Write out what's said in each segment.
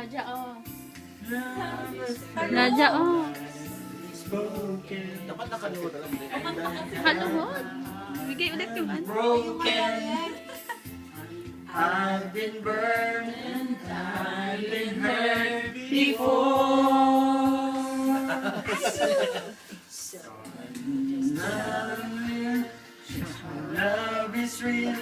Nadia, oh. Nadia, oh. Dapat nakaluhod alam din. Haluhod. Bigay ulit yung ano. Broken. I've been burned and I've been hurt before. Love is real.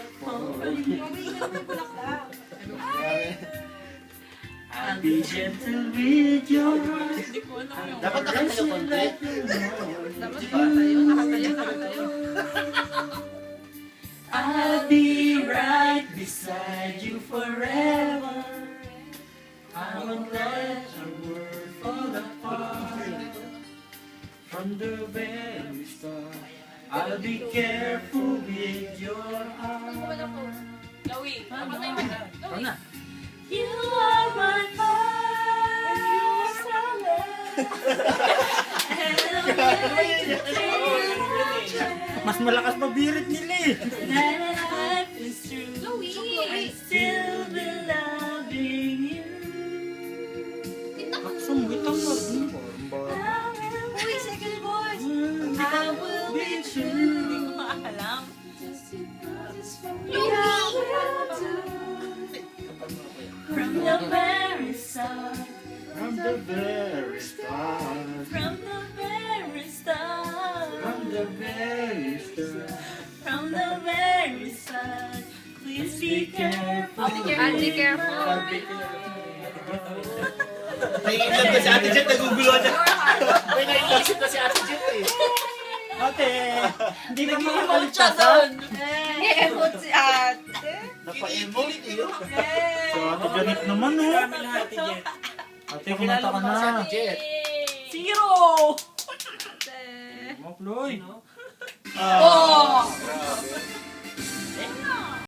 I'll be gentle with your heart. Dapat nakatayo konti. I'll be right beside you forever. I won't let your world fall apart. From the very start, I'll be careful with your heart. Gawi. Gawi. You are my first love. Mas malakas mabirit nila eh. Life is true. Gawi. I still be loving you. Summitang na. Uy, second voice. I will be true. Hindi ko maalam. From the very start. From the very start. From the very start. From the very start. From the very start. Please be careful. I'll be careful. Naiinlove na si Ate Jet, naguguluhan na. May naiisip na si Ate Jet eh. Ate, hindi ka Emote makakalit siya ka. doon. Emote si ate. Napa-emote eh. So, Ate Janet naman oh. Ate, kumanta ka na. Jet. Zero! Mokloy. Oh!